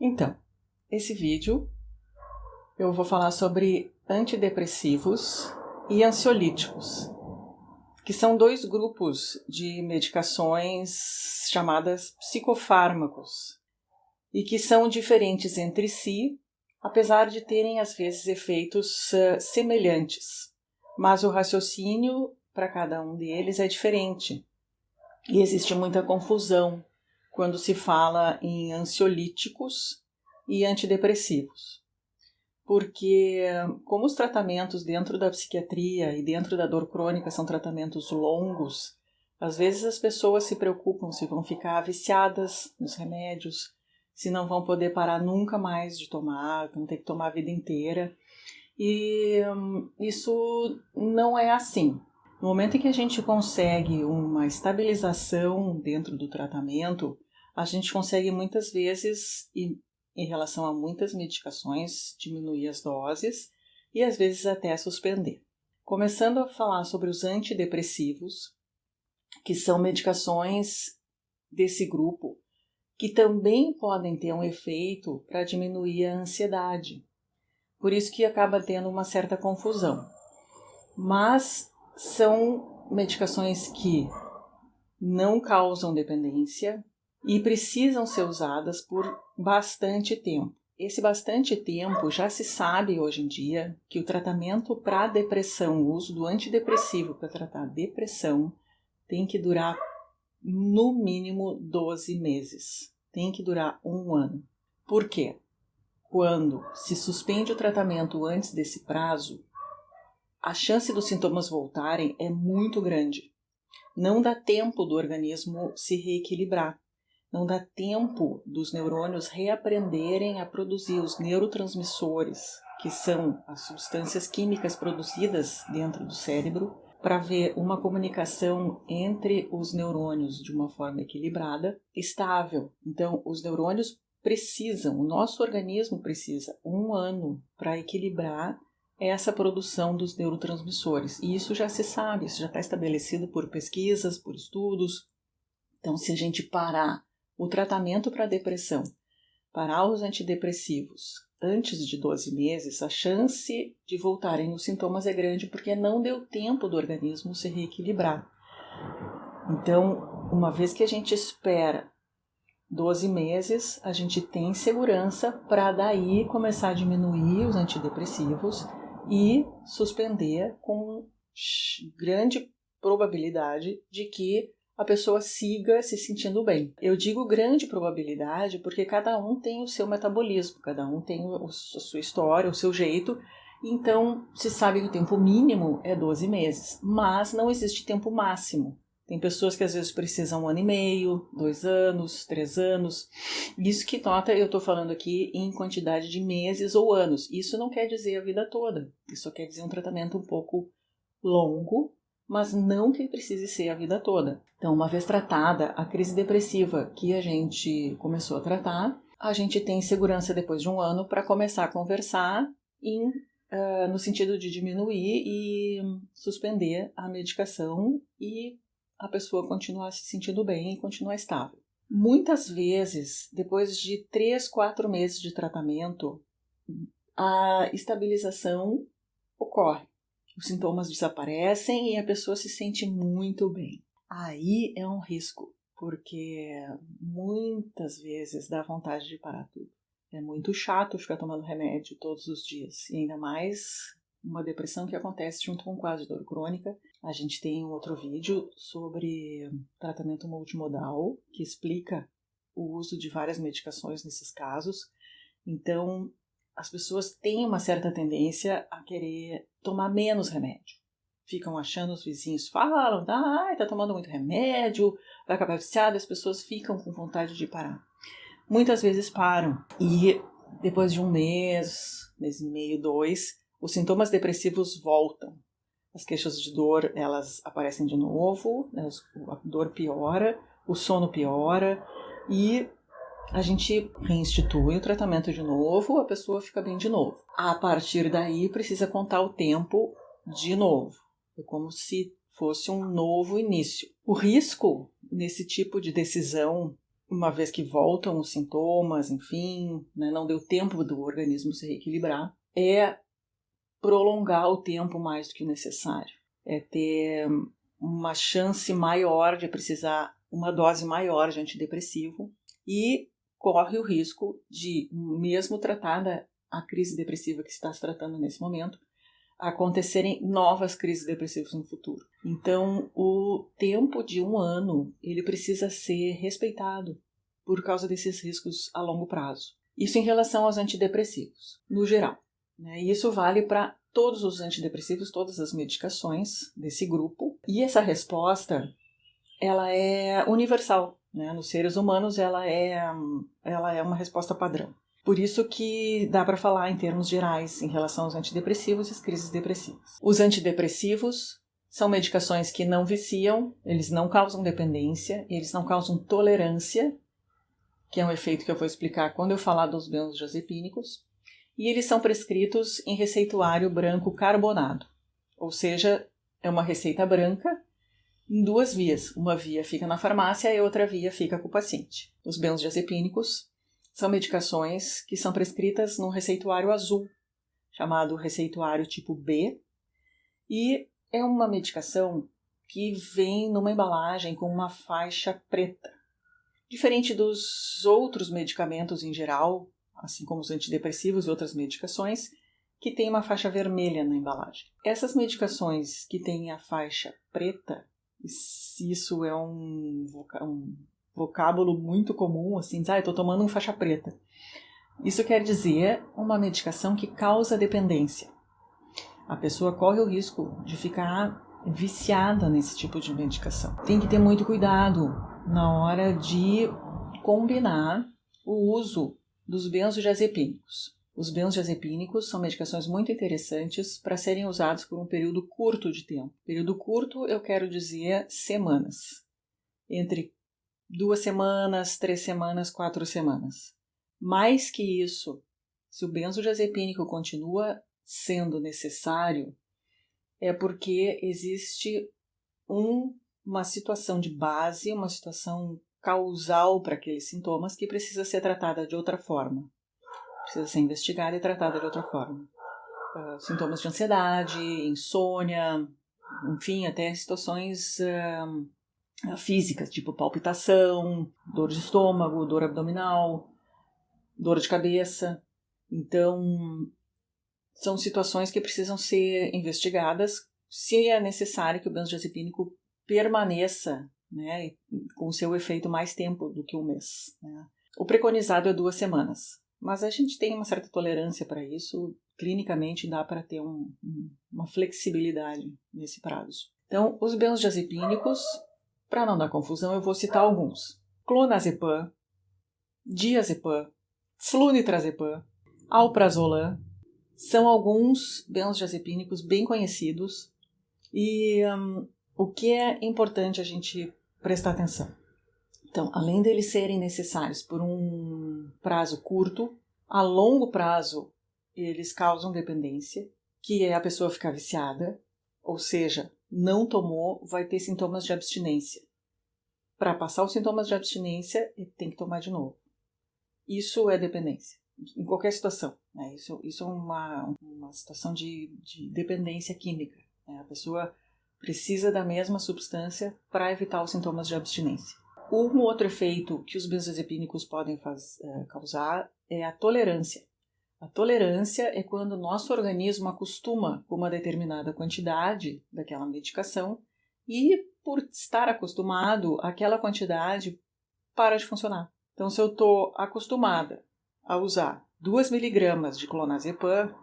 Então, esse vídeo eu vou falar sobre antidepressivos e ansiolíticos, que são dois grupos de medicações chamadas psicofármacos e que são diferentes entre si, apesar de terem às vezes efeitos semelhantes, mas o raciocínio para cada um deles é diferente e existe muita confusão quando se fala em ansiolíticos e antidepressivos. Porque como os tratamentos dentro da psiquiatria e dentro da dor crônica são tratamentos longos, às vezes as pessoas se preocupam se vão ficar viciadas nos remédios, se não vão poder parar nunca mais de tomar, vão ter que tomar a vida inteira. E isso não é assim. No momento em que a gente consegue uma estabilização dentro do tratamento, a gente consegue muitas vezes, em relação a muitas medicações, diminuir as doses e às vezes até suspender. Começando a falar sobre os antidepressivos, que são medicações desse grupo, que também podem ter um efeito para diminuir a ansiedade. Por isso que acaba tendo uma certa confusão. Mas são medicações que não causam dependência e precisam ser usadas por bastante tempo. Esse bastante tempo já se sabe hoje em dia que o tratamento para depressão, o uso do antidepressivo para tratar depressão, tem que durar no mínimo 12 meses. Tem que durar 1 ano. Por quê? Quando se suspende o tratamento antes desse prazo, a chance dos sintomas voltarem é muito grande. Não dá tempo do organismo se reequilibrar. Não dá tempo dos neurônios reaprenderem a produzir os neurotransmissores, que são as substâncias químicas produzidas dentro do cérebro, para ver uma comunicação entre os neurônios de uma forma equilibrada, estável. Então, os neurônios precisam, o nosso organismo precisa 1 ano para equilibrar essa produção dos neurotransmissores. E isso já se sabe, isso já está estabelecido por pesquisas, por estudos. Então, se a gente parar o tratamento para depressão, parar os antidepressivos antes de 12 meses, a chance de voltarem os sintomas é grande porque não deu tempo do organismo se reequilibrar. Então, uma vez que a gente espera 12 meses, a gente tem segurança para daí começar a diminuir os antidepressivos e suspender com grande probabilidade de que a pessoa siga se sentindo bem. Eu digo grande probabilidade porque cada um tem o seu metabolismo, cada um tem a sua história, o seu jeito, então se sabe que o tempo mínimo é 12 meses, mas não existe tempo máximo. Tem pessoas que às vezes precisam 1 ano e meio, 2 anos, 3 anos. Isso que nota, eu estou falando aqui em quantidade de meses ou anos. Isso não quer dizer a vida toda. Isso quer dizer um tratamento um pouco longo, mas não que precise ser a vida toda. Então, uma vez tratada a crise depressiva que a gente começou a tratar, a gente tem segurança depois de 1 ano para começar a conversar no sentido de diminuir e suspender a medicação e a pessoa continuar se sentindo bem e continuar estável. Muitas vezes, depois de 3, 4 meses de tratamento, a estabilização ocorre. Os sintomas desaparecem e a pessoa se sente muito bem. Aí é um risco, porque muitas vezes dá vontade de parar tudo. É muito chato ficar tomando remédio todos os dias, e ainda mais uma depressão que acontece junto com um quadro de dor crônica. A gente tem um outro vídeo sobre tratamento multimodal, que explica o uso de várias medicações nesses casos. Então, as pessoas têm uma certa tendência a querer tomar menos remédio. Ficam achando, os vizinhos falam, tá tomando muito remédio, vai acabar viciado, as pessoas ficam com vontade de parar. Muitas vezes param e depois de 1 mês, mês e meio, 2, os sintomas depressivos voltam. As queixas de dor, elas aparecem de novo, né? A dor piora, o sono piora e a gente reinstitui o tratamento de novo, a pessoa fica bem de novo. A partir daí, precisa contar o tempo de novo. É como se fosse um novo início. O risco nesse tipo de decisão uma vez que voltam os sintomas, enfim, né, não deu tempo do organismo se reequilibrar, é prolongar o tempo mais do que o necessário. É ter uma chance maior de precisar uma dose maior de antidepressivo e corre o risco de, mesmo tratada a crise depressiva que está se tratando nesse momento, acontecerem novas crises depressivas no futuro. Então, o tempo de 1 ano, ele precisa ser respeitado por causa desses riscos a longo prazo. Isso em relação aos antidepressivos, no geral. Né? E isso vale para todos os antidepressivos, todas as medicações desse grupo. E essa resposta, ela é universal. Né? Nos seres humanos, ela é uma resposta padrão. Por isso que dá para falar em termos gerais em relação aos antidepressivos e as crises depressivas. Os antidepressivos são medicações que não viciam, eles não causam dependência, eles não causam tolerância, que é um efeito que eu vou explicar quando eu falar dos benzodiazepínicos, e eles são prescritos em receituário branco carbonado, ou seja, é uma receita branca em 2 vias. Uma via fica na farmácia e outra via fica com o paciente. Os benzodiazepínicos são medicações que são prescritas num receituário azul, chamado receituário tipo B, e é uma medicação que vem numa embalagem com uma faixa preta. Diferente dos outros medicamentos em geral, assim como os antidepressivos e outras medicações, que tem uma faixa vermelha na embalagem. Essas medicações que têm a faixa preta, isso é um vocábulo muito comum, assim, diz, estou tomando uma faixa preta. Isso quer dizer uma medicação que causa dependência. A pessoa corre o risco de ficar viciada nesse tipo de medicação. Tem que ter muito cuidado na hora de combinar o uso dos benzodiazepínicos. Os benzodiazepínicos são medicações muito interessantes para serem usados por um período curto de tempo. Período curto, eu quero dizer semanas. Entre 2 semanas, 3 semanas, 4 semanas. Mais que isso, se o benzodiazepínico continua sendo necessário, é porque existe uma situação de base, uma situação causal para aqueles sintomas que precisa ser tratada de outra forma. Precisa ser investigada e tratada de outra forma. Sintomas de ansiedade, insônia, enfim, até situações físicas, tipo palpitação, dor de estômago, dor abdominal, dor de cabeça. Então, são situações que precisam ser investigadas se é necessário que o benzodiazepínico permaneça, né, com seu efeito mais tempo do que 1 mês. Né. O preconizado é 2 semanas, mas a gente tem uma certa tolerância para isso. Clinicamente dá para ter uma flexibilidade nesse prazo. Então, os benzodiazepínicos, para não dar confusão, eu vou citar alguns. Clonazepam, diazepam, flunitrazepam, alprazolam, são alguns benzodiazepínicos bem conhecidos e o que é importante a gente prestar atenção. Então, além deles serem necessários por um prazo curto, a longo prazo eles causam dependência, que é a pessoa ficar viciada, ou seja, não tomou, vai ter sintomas de abstinência. Para passar os sintomas de abstinência, ele tem que tomar de novo. Isso é dependência. Em qualquer situação. Né? Isso é uma situação de dependência química. Né? A pessoa precisa da mesma substância para evitar os sintomas de abstinência. Um outro efeito que os benzodiazepínicos podem causar é a tolerância. A tolerância é quando o nosso organismo acostuma com uma determinada quantidade daquela medicação e, por estar acostumado, aquela quantidade para de funcionar. Então, se eu estou acostumada a usar 2 miligramas de clonazepam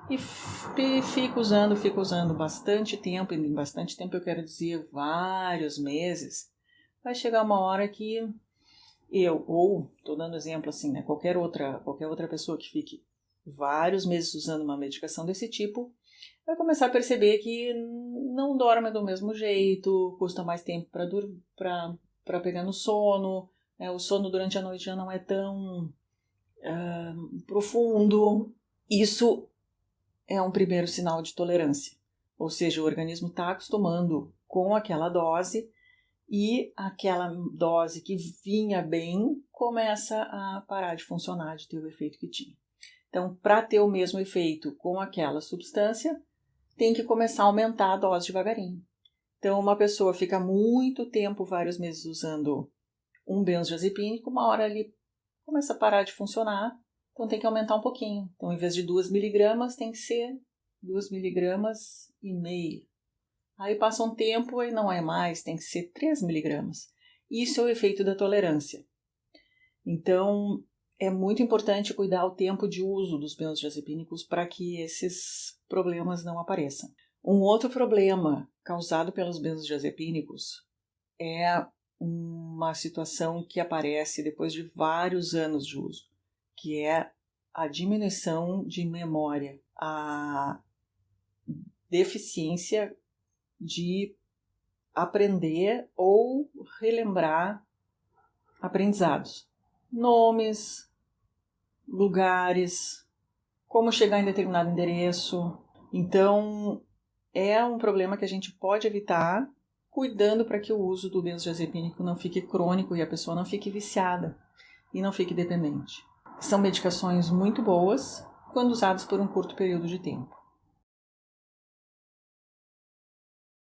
e fico usando bastante tempo, e em bastante tempo eu quero dizer vários meses, vai chegar uma hora que estou dando exemplo assim, né, qualquer outra pessoa que fique vários meses usando uma medicação desse tipo, vai começar a perceber que não dorme do mesmo jeito, custa mais tempo para pegar no sono, o sono durante a noite já não é tão profundo. Isso é um primeiro sinal de tolerância, ou seja, o organismo está acostumando com aquela dose e aquela dose que vinha bem começa a parar de funcionar, de ter o efeito que tinha. Então, para ter o mesmo efeito com aquela substância, tem que começar a aumentar a dose devagarinho. Então, uma pessoa fica muito tempo, vários meses, usando um benzodiazepínico, uma hora ele começa a parar de funcionar, então tem que aumentar um pouquinho. Então, em vez de 2 miligramas, tem que ser 2,5 miligramas. Aí passa um tempo e não é mais, tem que ser 3 miligramas. Isso é o efeito da tolerância. Então, é muito importante cuidar o tempo de uso dos benzodiazepínicos para que esses problemas não apareçam. Um outro problema causado pelos benzodiazepínicos é uma situação que aparece depois de vários anos de uso, que é a diminuição de memória, a deficiência de aprender ou relembrar aprendizados. Nomes, lugares, como chegar em determinado endereço. Então, é um problema que a gente pode evitar cuidando para que o uso do benzodiazepínico não fique crônico e a pessoa não fique viciada e não fique dependente. São medicações muito boas quando usadas por um curto período de tempo.